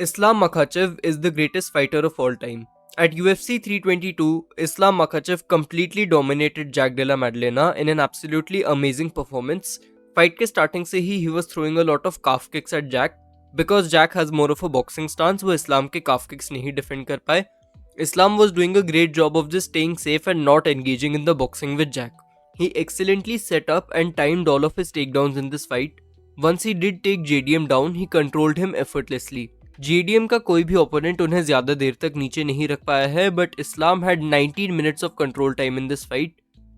Islam Makhachev is the greatest fighter of all time. At UFC 322, Islam Makhachev completely dominated Jack Della Maddalena in an absolutely amazing performance. Fight के starting से ही he was throwing a lot of calf kicks at Jack. Because Jack has more of a boxing stance, वो इस्लाम के calf kicks नहीं defend कर पाए. Islam was doing a great job of just staying safe and not engaging in the boxing with Jack. He excellently set up and timed all of his takedowns in this fight. Once he did take JDM down, he controlled him effortlessly. JDM का कोई भी opponent उन्हें ज्यादा देर तक नीचे नहीं रख पाया है, but Islam had 19 minutes of control time in this fight.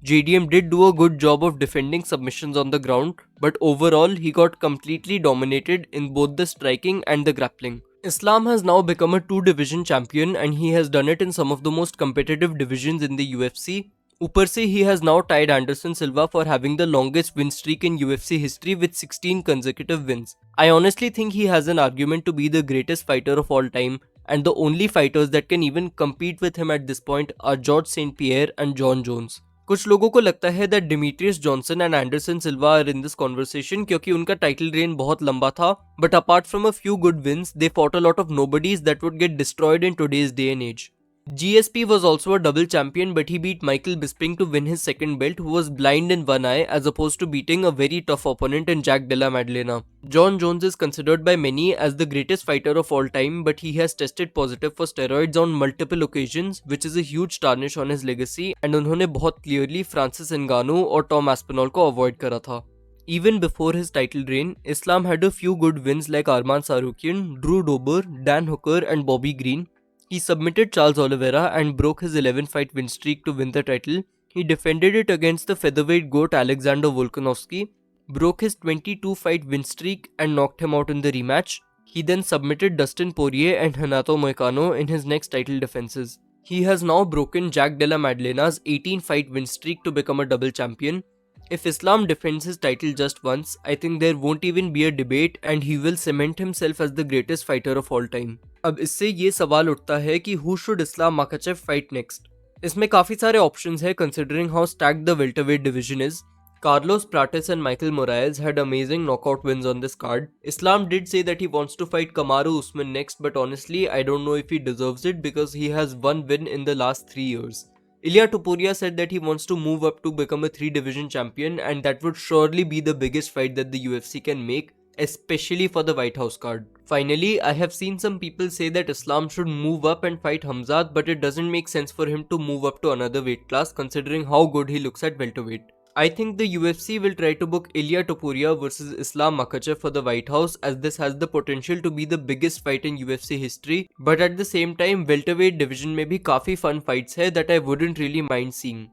JDM did do a good job of defending submissions on the ground, but overall he got completely dominated in both the striking and the grappling. Islam has now become a 2-division champion and he has done it in some of the most competitive divisions in the UFC. ऊपर से he has now tied Anderson Silva for having the longest win streak in UFC history with 16 consecutive wins. I honestly think he has an argument to be the greatest fighter of all time, and the only fighters that can even compete with him at this point are George St. Pierre and John Jones. कुछ लोगों को लगता है that Demetrius Johnson and Anderson Silva are in this conversation क्योंकि उनका title reign बहुत लंबा था, but apart from a few good wins, they fought a lot of nobodies that would get destroyed in today's day and age. GSP was also a double champion, but he beat Michael Bisping to win his second belt, who was blind in one eye, as opposed to beating a very tough opponent in Jack Della Maddalena. John Jones is considered by many as the greatest fighter of all time, but he has tested positive for steroids on multiple occasions, which is a huge tarnish on his legacy, and उन्होंने बहुत clearly Francis Ngannou और Tom Aspinall को avoid करा था. Even before his title reign, Islam had a few good wins like Arman Sarukian, Drew Dober, Dan Hooker and Bobby Green. He submitted Charles Oliveira and broke his 11-fight win streak to win the title. He defended it against the featherweight GOAT Alexander Volkanovski, broke his 22-fight win streak and knocked him out in the rematch. He then submitted Dustin Poirier and Renato Moicano in his next title defenses. He has now broken Jack Della Maddalena's 18-fight win streak to become a double champion. If Islam defends his title just once, I think there won't even be a debate and he will cement himself as the greatest fighter of all time. अब इससे ये सवाल उठता है कि who should Islam Makhachev fight next? इसमें काफ़ी सारे options है considering how stacked the welterweight division is. Carlos Pratis and Michael Moraes had amazing knockout wins on this card. Islam did say that he wants to fight Kamaru Usman next, but honestly, I don't know if he deserves it because he has one win in the last 3 years. Ilia Topuria said that he wants to move up to become a 3-division champion, and that would surely be the biggest fight that the UFC can make, especially for the White House card. Finally, I have seen some people say that Islam should move up and fight Hamzat, but it doesn't make sense for him to move up to another weight class considering how good he looks at welterweight. I think the UFC will try to book Ilia Topuria versus Islam Makhachev for the White House, as this has the potential to be the biggest fight in UFC history, but at the same time welterweight division में भी काफी fun fights है that I wouldn't really mind seeing.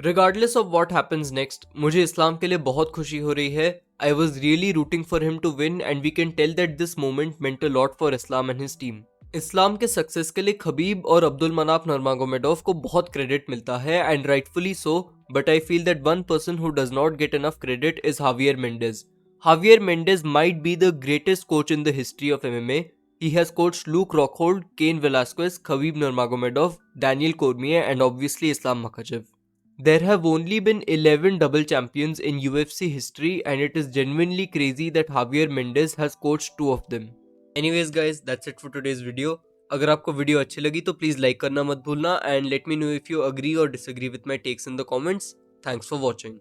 Regardless of what happens next, मुझे इस्लाम के लिए बहुत खुशी हो रही है. I was really rooting for him to win and we can tell that this moment meant a lot for Islam and his team. इस्लाम के success के लिए खबीब और अब्दुल मनाफ नर्मागोमेडोव को बहुत क्रेडिट मिलता है and rightfully so, but I feel that one person who does not get enough credit is Javier Mendez. Javier Mendez might be the greatest coach in the history of MMA. He has coached Luke Rockhold, Cain Velasquez, Khabib Nurmagomedov, Daniel Cormier and obviously Islam Makhachev. There have only been 11 double champions in UFC history and it is genuinely crazy that Javier Mendez has coached 2 of them. Anyways guys, that's it for today's video. अगर आपको video अच्छी लगी तो please like करना मत भूलना and let me know if you agree or disagree with my takes in the comments. Thanks for watching.